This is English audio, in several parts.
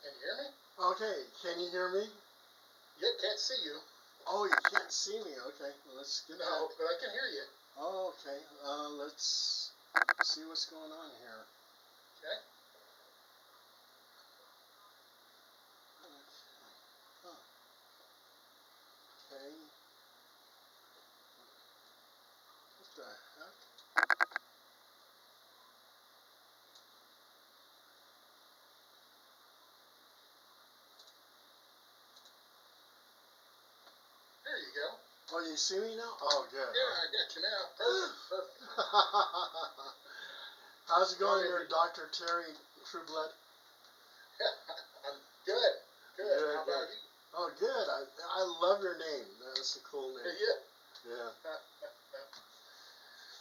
Can you hear me? Okay, can you hear me? Yeah, can't see you. Oh, you can't see me. Okay, well, let's get that. No, but I can hear you. Oh, okay. Let's see what's going on here. Okay. Huh. Okay. What the heck? There you go. Oh, you see me now? Oh, good. Yeah, I got you now. Perfect. Perfect. How's it going there, Dr. Terry Trueblood? I'm good. Good. How about you? Oh, good. I love your name. That's a cool name. Yeah. Yeah.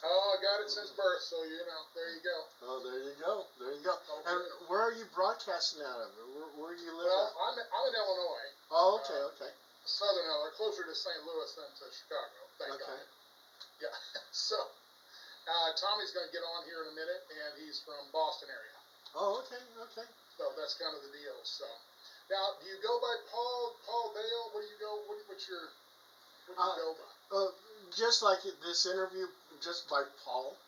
Oh, I got it since birth, so you know, there you go. Oh, there you go. There you go. Okay. And where are you broadcasting out of? Where do you live Well, at? I'm in Illinois. Oh, okay, okay. Southern Illinois, closer to St. Louis than to Chicago. Thank God. Yeah. So, Tommy's going to get on here in a minute, and he's from Boston area. Oh, okay, okay. So that's kind of the deal. So, now, do you go by Paul Dale? What do you go? What do you go by? Just like this interview, just by Paul.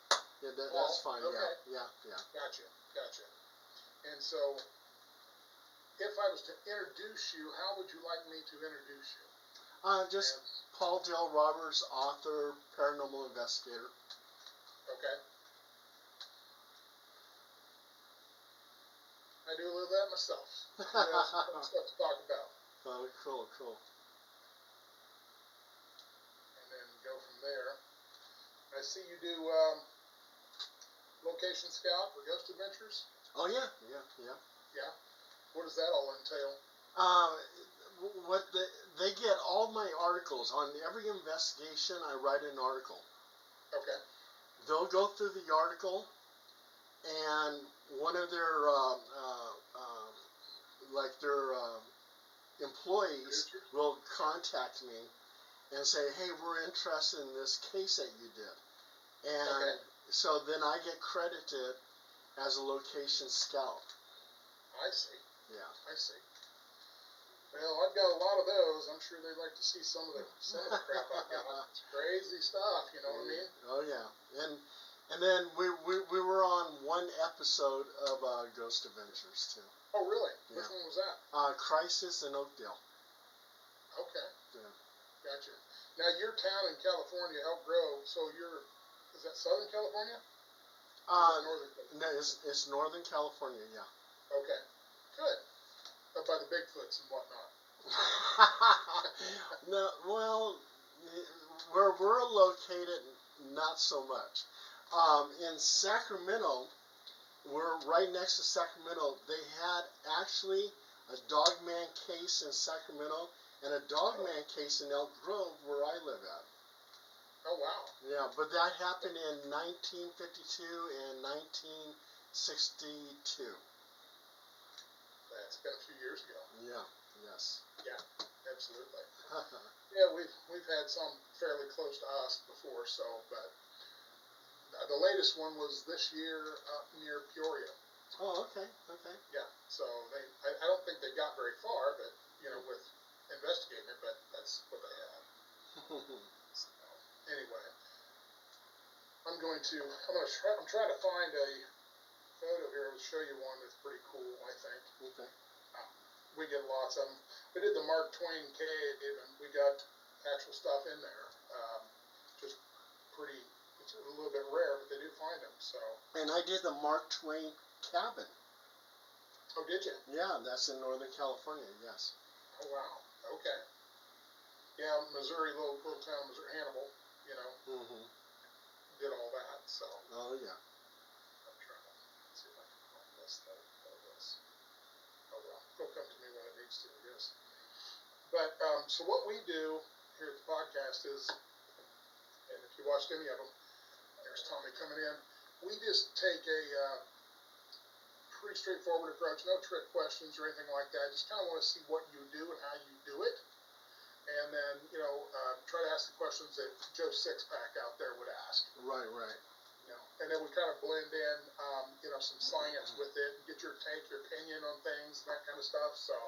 Yeah, that's fine. Okay. Yeah. Gotcha. And so, if I was to introduce you, how would you like me to introduce you? Just Paul Dale Roberts, author, paranormal investigator. Okay. I do a little of that myself. That's some stuff to talk about. Oh, cool. And then go from there. I see you do location scout for Ghost Adventures. Oh yeah. Yeah. What does that all entail? What they get all my articles on every investigation. I write an article. Okay. They'll go through the article, and one of their employees will contact me and say, "Hey, we're interested in this case that you did," and so then I get credited as a location scout. I see. Yeah. I see. Well, I've got a lot of those. I'm sure they'd like to see some of the crap I've got. It's crazy stuff, you know what I mean? Oh yeah, and then we were on one episode of Ghost Adventures too. Oh really? Yeah. Which one was that? Crisis in Oakdale. Okay. Yeah. Gotcha. Now your town in California, Elk Grove. So is that Southern California? Northern California? No, it's Northern California. Yeah. Okay. Good. Up by the Bigfoots and whatnot. No, well, where we're located, not so much. In Sacramento, we're right next to Sacramento. They had actually a dogman case in Sacramento and a dogman case in Elk Grove, where I live at. Oh wow. Yeah, but that happened in 1952 and 1962. That's been a few years ago. Yeah. Yes. Yeah. Absolutely. Yeah, we've had some fairly close to us before, so but the latest one was this year up near Peoria. Oh, okay. Yeah, so I don't think they got very far, but you know, with investigating it, but that's what they had. So, anyway, I'm trying to find a photo here. I'll show you one that's pretty cool, I think. Okay. We get lots of them. We did the Mark Twain cave, and we got actual stuff in there. Just pretty, it's a little bit rare, but they do find them. So. And I did the Mark Twain cabin. Oh, did you? Yeah, that's in Northern California. Yes. Oh wow. Okay. Yeah, Missouri, little town, Missouri, Hannibal. You know. Mm-hmm. Did all that. So. Oh yeah. I'm trying to see if I can find this. it'll come to me when it needs to, I guess. But, so what we do here at the podcast is, and if you watched any of them, there's Tommy coming in, we just take a pretty straightforward approach, no trick questions or anything like that. Just kind of want to see what you do and how you do it. And then, try to ask the questions that Joe Sixpack out there would ask. Right. And then we kind of blend in, some science with it, get your take, your opinion on things, that kind of stuff. So,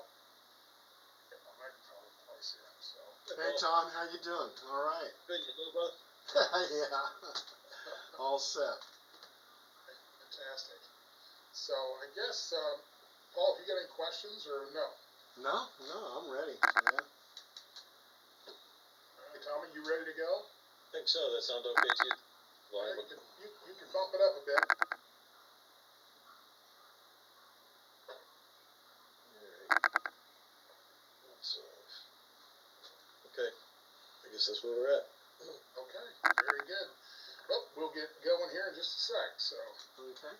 get my microphone in place here. So. Hey Tom, how you doing? All right. Good, you doing, brother? Yeah. All set. Fantastic. So I guess, Paul, if you got any questions or no? No, I'm ready. Yeah. All right, Tommy, you ready to go? I think so. That sound okay to you? Yeah, you can bump it up a bit. Okay. I guess that's where we're at. Okay, very good. Well, we'll get going here in just a sec, so. Okay.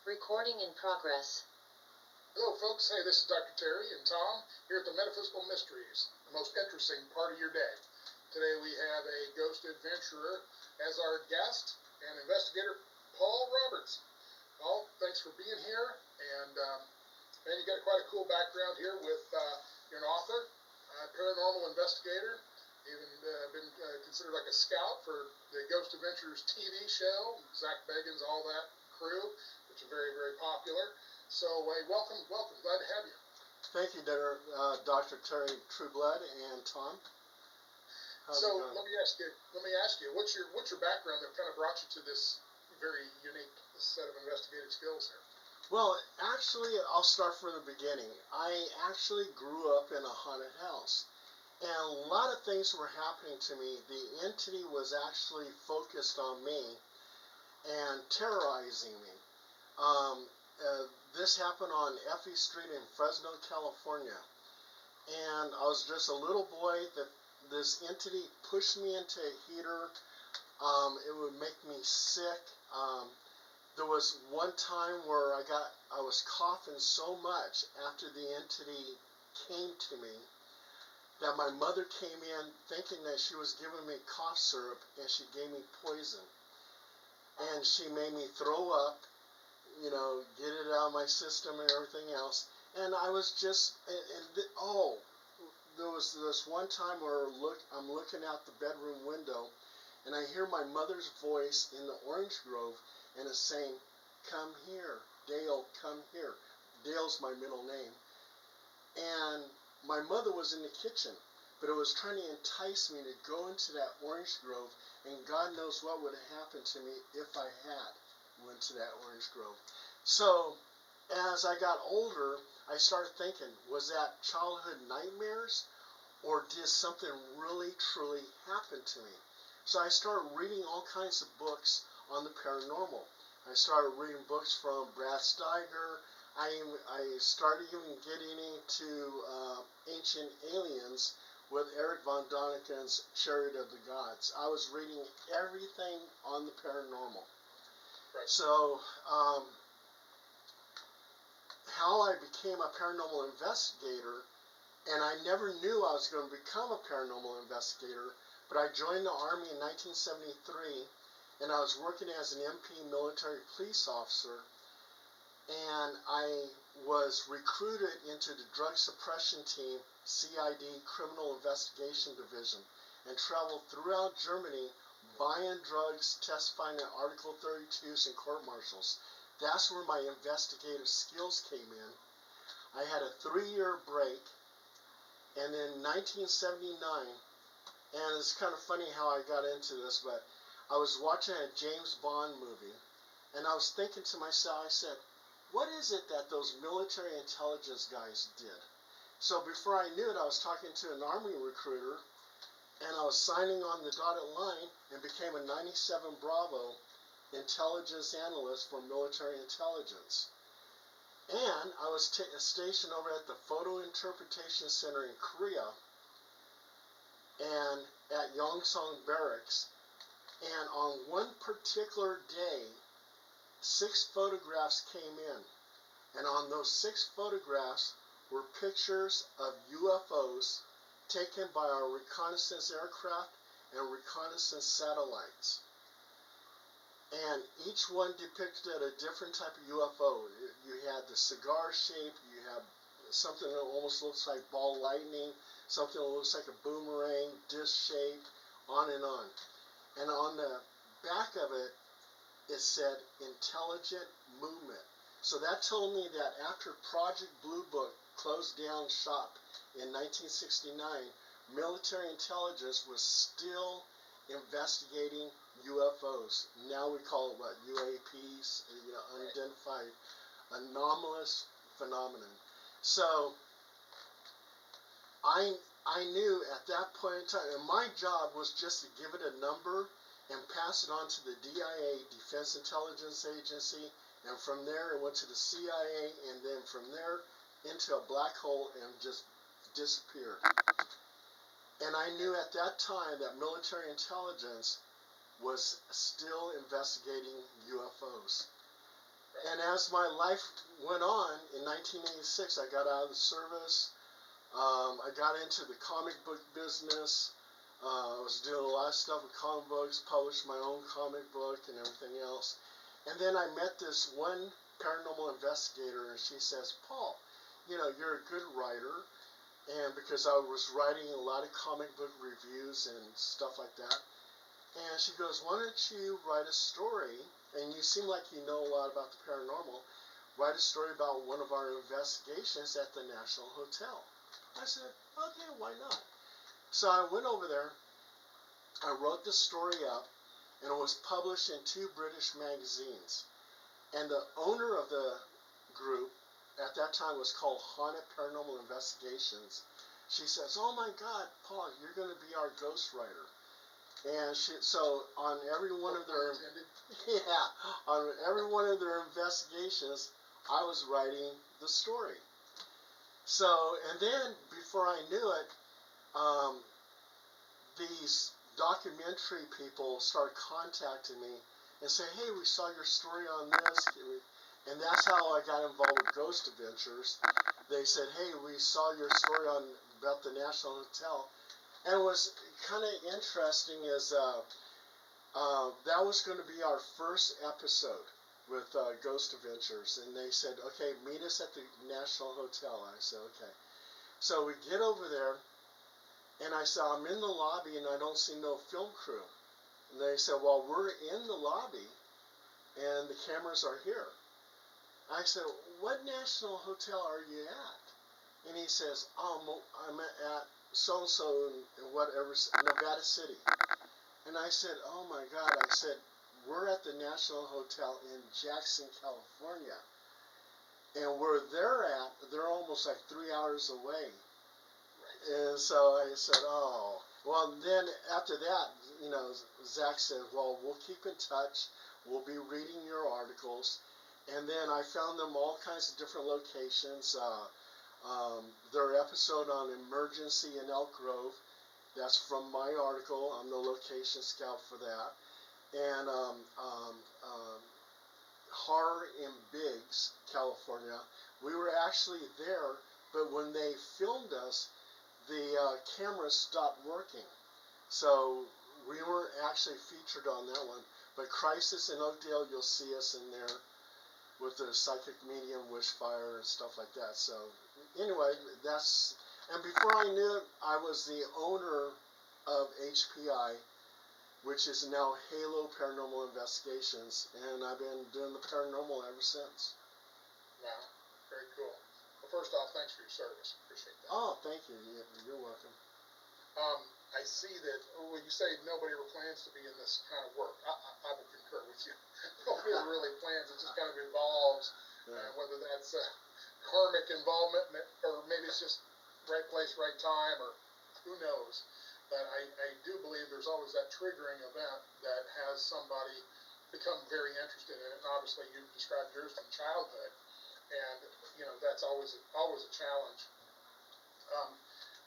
Recording in progress. Hello, folks. Hey, this is Dr. Terry and Tom here at the Metaphysical Mysteries, the most interesting part of your day. Today we have a ghost adventurer as our guest and investigator, Paul Roberts. Paul, thanks for being here. And, man, you got quite a cool background here with, you're an author, paranormal investigator, even been considered like a scout for the Ghost Adventures TV show, Zach Bagans, all that crew, which is very, very popular. So, welcome, glad to have you. Thank you, Dr. Terry Trueblood and Tom. How's it going? Let me ask you, what's your background that kind of brought you to this very unique set of investigative skills here? Well, actually, I'll start from the beginning. I actually grew up in a haunted house, and a lot of things were happening to me. The entity was actually focused on me and terrorizing me. This happened on Effie Street in Fresno, California, and I was just a little boy that this entity pushed me into a heater. It would make me sick. There was one time where I was coughing so much after the entity came to me that my mother came in thinking that she was giving me cough syrup, and she gave me poison. And she made me throw up, get it out of my system and everything else. And I was just, there was this one time where I'm looking out the bedroom window, and I hear my mother's voice in the orange grove, and it's saying, "Come here, Dale, come here." Dale's my middle name. And my mother was in the kitchen, but it was trying to entice me to go into that orange grove, and God knows what would have happened to me if I had went to that orange grove. So, as I got older, I started thinking, was that childhood nightmares, or did something really, truly happen to me? So I started reading all kinds of books on the paranormal. I started reading books from Brad Steiger. I started even getting into Ancient Aliens with Eric Von Doniken's Chariot of the Gods. I was reading everything on the paranormal. Right. So, how I became a paranormal investigator, and I never knew I was going to become a paranormal investigator, but I joined the Army in 1973, and I was working as an MP military police officer, and I was recruited into the Drug Suppression Team, CID, Criminal Investigation Division, and traveled throughout Germany buying drugs, testifying at Article 32s and court-martials. That's where my investigative skills came in. I had a 3-year break, and in 1979, and it's kind of funny how I got into this, but I was watching a James Bond movie, and I was thinking to myself, I said, what is it that those military intelligence guys did? So before I knew it, I was talking to an Army recruiter, and I was signing on the dotted line and became a 97 Bravo intelligence analyst for military intelligence. And I was stationed over at the Photo Interpretation Center in Korea and at Yongsan Barracks. And on one particular day, 6 photographs came in. And on those 6 photographs were pictures of UFOs taken by our reconnaissance aircraft and reconnaissance satellites. And each one depicted a different type of UFO. You had the cigar shape, you had something that almost looks like ball lightning, something that looks like a boomerang, disc shape, on and on. And on the back of it, it said intelligent movement. So that told me that after Project Blue Book closed down shop in 1969, military intelligence was still investigating UFOs. Now we call it what? UAPs, unidentified anomalous phenomenon. So I knew at that point in time, and my job was just to give it a number and pass it on to the DIA, Defense Intelligence Agency, and from there it went to the CIA, and then from there into a black hole and just disappeared. And I knew at that time that military intelligence was still investigating UFOs. And as my life went on, in 1986, I got out of the service. I got into the comic book business. I was doing a lot of stuff with comic books, published my own comic book and everything else. And then I met this one paranormal investigator, and she says, Paul, you're a good writer. And because I was writing a lot of comic book reviews and stuff like that. And she goes, why don't you write a story, and you seem like you know a lot about the paranormal, write a story about one of our investigations at the National Hotel. I said, okay, why not? So I went over there, I wrote the story up, and it was published in 2 British magazines. And the owner of the group, at that time was called Haunted Paranormal Investigations. She says, oh my God, Paul, you're going to be our ghostwriter. And so on every one of their on every one of their investigations, I was writing the story. So, and then before I knew it, these documentary people started contacting me and saying, hey, we saw your story on this. And that's how I got involved with Ghost Adventures. They said, hey, we saw your story about the National Hotel. And it was kind of interesting is that was going to be our first episode with Ghost Adventures. And they said, okay, meet us at the National Hotel. I said, okay. So we get over there, and I said, I'm in the lobby, and I don't see no film crew. And they said, well, we're in the lobby, and the cameras are here. I said, what National Hotel are you at? And he says, I'm at so-and-so in whatever, Nevada City. And I said, oh my God, I said, we're at the National Hotel in Jaxine, California. And where they're at, they're almost like 3 hours away. And so I said, oh. Well, then after that, Zach said, well, we'll keep in touch. We'll be reading your articles. And then I found them all kinds of different locations. Their episode on emergency in Elk Grove, that's from my article. I'm the location scout for that. And Horror in Biggs, California, we were actually there, but when they filmed us, the cameras stopped working. So we weren't actually featured on that one. But Crisis in Oakdale, you'll see us in there with the psychic medium Wishfire and stuff like that. So anyway, and before I knew it, I was the owner of HPI, which is now Halo Paranormal Investigations, and I've been doing the paranormal ever since. Wow, very cool. Well, first off, thanks for your service. Appreciate that. Oh, thank you. You're welcome. I see that when you say nobody ever plans to be in this kind of work, I would concur with you. Nobody ever really plans. It just kind of evolves, whether that's karmic involvement, or maybe it's just right place, right time, or who knows. But I do believe there's always that triggering event that has somebody become very interested in it. And obviously, you've described yours from childhood, and that's always a challenge.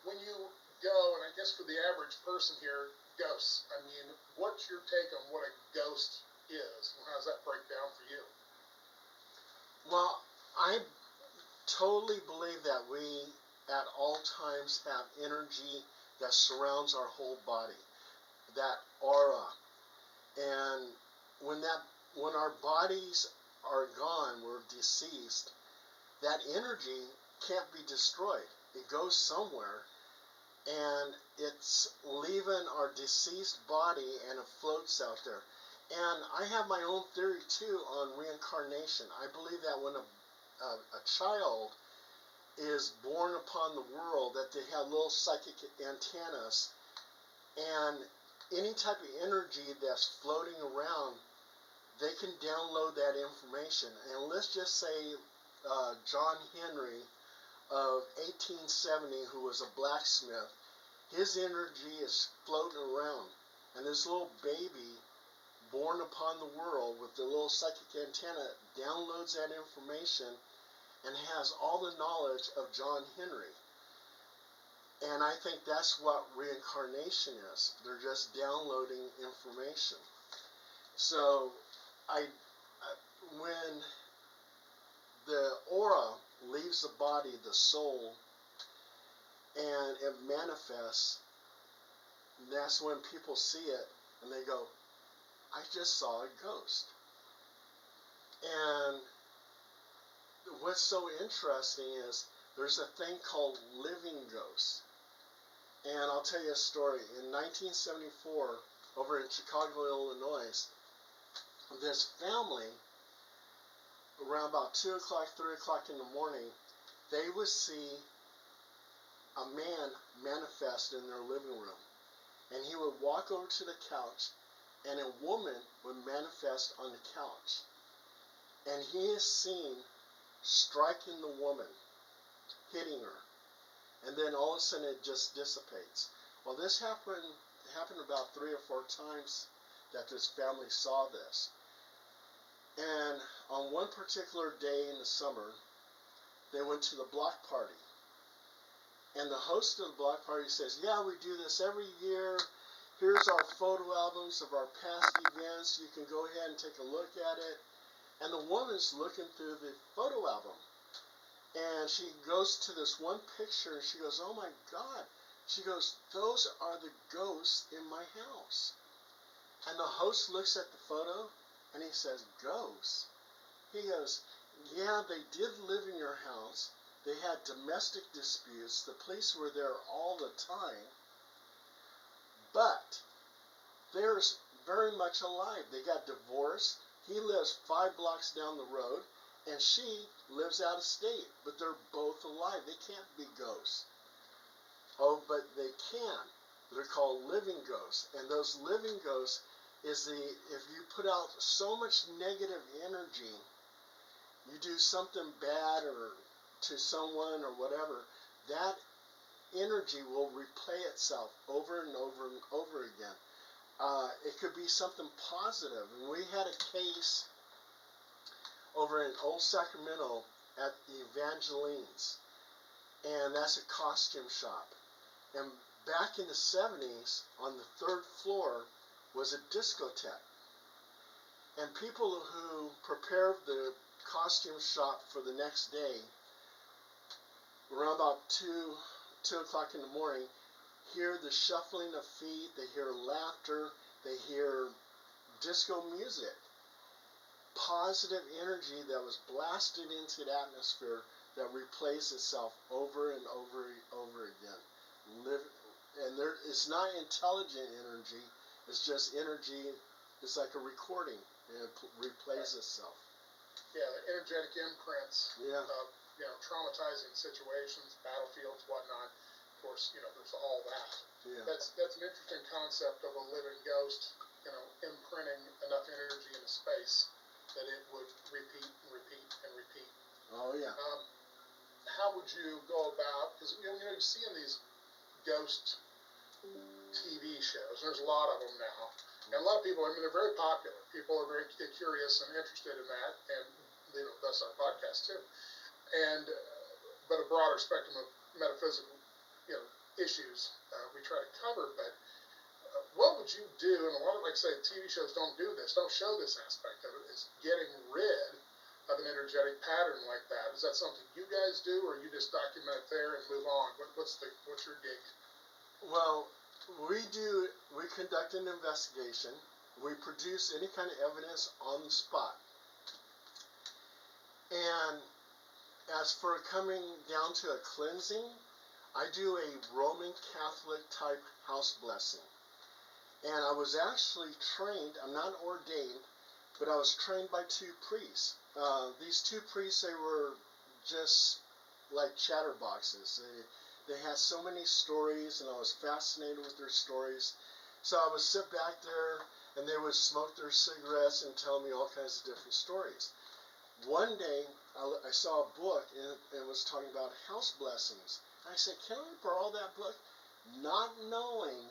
When you go, and I guess for the average person here, ghosts. I mean, what's your take on what a ghost is? How does that break down for you? Well, I totally believe that we at all times have energy that surrounds our whole body, that aura. And when our bodies are gone, we're deceased, that energy can't be destroyed. It goes somewhere, and it's leaving our deceased body, and it floats out there. And I have my own theory too on reincarnation. I believe that when a child is born upon the world, that they have little psychic antennas, and any type of energy that's floating around, they can download that information. And let's just say John Henry of 1870, who was a blacksmith, his energy is floating around, and this little baby born upon the world with the little psychic antenna downloads that information and has all the knowledge of John Henry. And I think that's what reincarnation is. They're just downloading information. So when the aura leaves the body, the soul, and it manifests, that's when people see it and they go, I just saw a ghost. And what's so interesting is there's a thing called living ghosts. And I'll tell you a story. In 1974, over in Chicago, Illinois, this family, around about 2 o'clock, 3 o'clock in the morning, they would see a man manifest in their living room. And he would walk over to the couch, and a woman would manifest on the couch. And he is seen striking the woman, hitting her. And then all of a sudden it just dissipates. Well, this happened about 3 or 4 times that this family saw this. And on one particular day in the summer, they went to the block party. And the host of the block party says, yeah, we do this every year. Here's our photo albums of our past events. You can go ahead and take a look at it. And the woman's looking through the photo album. And she goes to this one picture and she goes, oh my God. She goes, those are the ghosts in my house. And the host looks at the photo and he says, ghosts? He goes, yeah, they did live in your house. They had domestic disputes. The police were there all the time. But they're very much alive. They got divorced. He lives 5 blocks down the road, and she lives out of state. But they're both alive. They can't be ghosts. Oh, but they can. They're called living ghosts. And those living ghosts is if you put out so much negative energy, you do something bad or to someone or whatever, that energy will replay itself over and over and over again. It could be something positive. And we had a case over in Old Sacramento at the Evangeline's, and that's a costume shop. And back in the 70s, on the 3rd floor was a discotheque. And people who prepared the costume shop for the next day, around about 2 o'clock in the morning, hear the shuffling of feet, they hear laughter, they hear disco music. Positive energy that was blasted into the atmosphere that replays itself over and over and over again. It's not intelligent energy, it's just energy. It's like a recording, and it replays itself. Yeah, the energetic imprints Yeah. of, traumatizing situations, battlefields, whatnot. Of course, there's all that. Yeah. That's an interesting concept of a living ghost, imprinting enough energy into space that it would repeat and repeat and repeat. Oh yeah. How would you go about, because you're seeing these ghost TV shows. There's a lot of them now. And a lot of people, they're very popular. People are very curious and interested in that, and thus our podcast too. And but a broader spectrum of metaphysical, issues we try to cover. But what would you do? And a lot of, like I say, TV shows don't do this, don't show this aspect of it. Is getting rid of an energetic pattern like that? Is that something you guys do, or you just document it there and move on? What's your gig? Well, we conduct an investigation. We produce any kind of evidence on the spot. And as for coming down to a cleansing, I do a Roman Catholic type house blessing. And I was actually trained, I'm not ordained, but I was trained by two priests. These two priests, they were just like chatterboxes. They had so many stories, and I was fascinated with their stories. So I would sit back there, and they would smoke their cigarettes and tell me all kinds of different stories. One day, I saw a book, and it was talking about house blessings. I said, can I borrow that book? Not knowing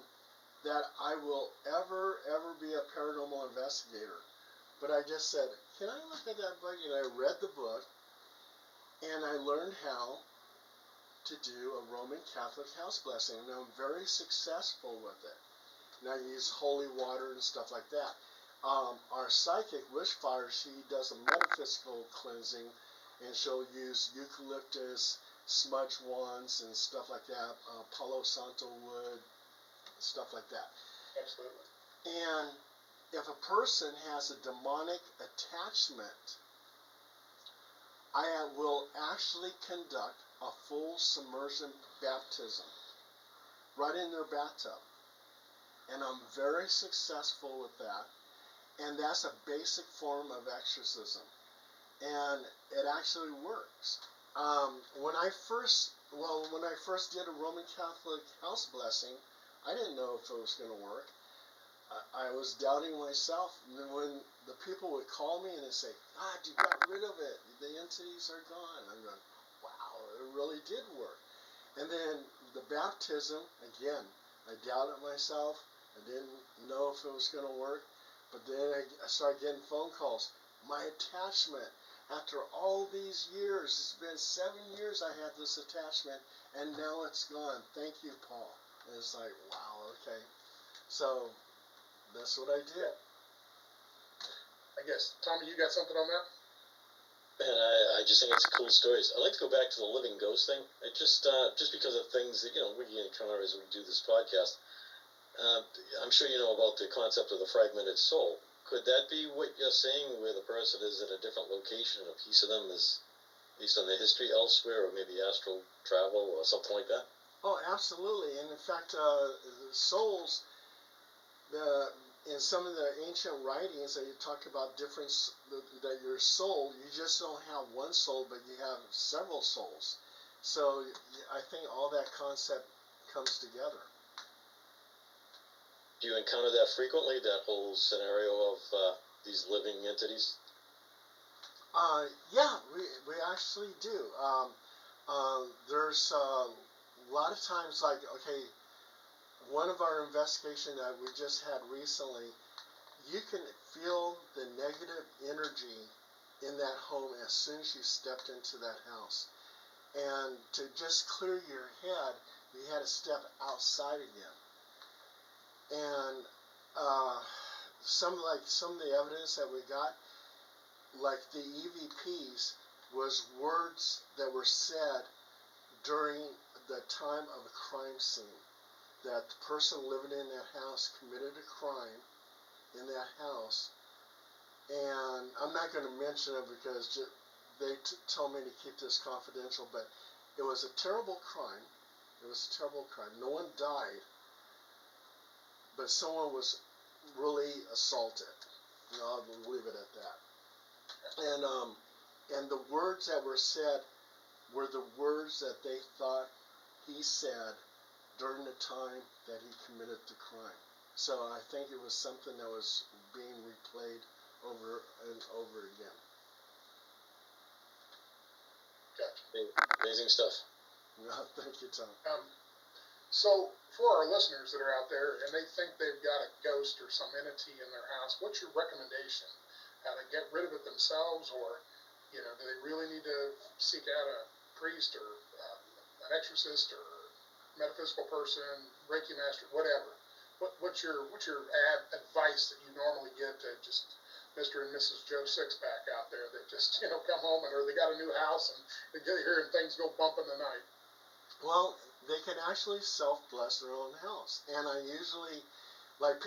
that I will ever be a paranormal investigator. But I just said, can I look at that book? And I read the book, and I learned how to do a Roman Catholic house blessing, and I'm very successful with it. And I use holy water and stuff like that. Our psychic, Wishfire, she does a metaphysical cleansing, and she'll use eucalyptus, smudge wands, and stuff like that, Palo Santo wood, stuff like that. Absolutely. And if a person has a demonic attachment, I will actually conduct a full submersion baptism right in their bathtub. And I'm very successful with that. And that's a basic form of exorcism. And it actually works. When I first did a Roman Catholic house blessing, I didn't know if it was going to work. I was doubting myself. And then when the people would call me and they'd say, God, you got rid of it. The entities are gone. I'm going, wow, it really did work. And then the baptism, again, I doubted myself. I didn't know if it was going to work. But then I started getting phone calls. My attachment, after all these years, it's been 7 years I had this attachment, and now it's gone. Thank you, Paul. And it's like, wow, okay. So that's what I did. I guess, Tommy, you got something on that? Man, I just think it's cool stories. I'd like to go back to the living ghost thing. It just because of things that, we encounter as we do this podcast. I'm sure you know about the concept of the fragmented soul. Could that be what you're saying, where the person is at a different location and a piece of them is based on their history elsewhere, or maybe astral travel or something like that? Oh, absolutely. And in fact, souls, in some of the ancient writings, they talk about that your soul, you just don't have one soul, but you have several souls. So I think all that concept comes together. Do you encounter that frequently, that whole scenario of these living entities? Yeah, we actually do. There's a lot of times, like, okay, one of our investigations that we just had recently, you can feel the negative energy in that home as soon as you stepped into that house. And to just clear your head, you had to step outside again. And some of the evidence that we got, like the EVPs, was words that were said during the time of a crime scene. That the person living in that house committed a crime in that house. And I'm not going to mention it because they told me to keep this confidential, but it was a terrible crime. It was a terrible crime. No one died, but someone was really assaulted. I'll leave it at that. And the words that were said were the words that they thought he said during the time that he committed the crime. So I think it was something that was being replayed over and over again. Gotcha. Amazing stuff. Thank you, Tom. So for our listeners that are out there and they think they've got a ghost or some entity in their house, what's your recommendation? How to get rid of it themselves, or do they really need to seek out a priest or an exorcist or metaphysical person, Reiki master, whatever? What's your advice that you normally give to just Mr. and Mrs. Joe Sixpack out there that just, come home or they got a new house and they get here and things go bump in the night. Well, they can actually self-bless their own house. And I usually, like,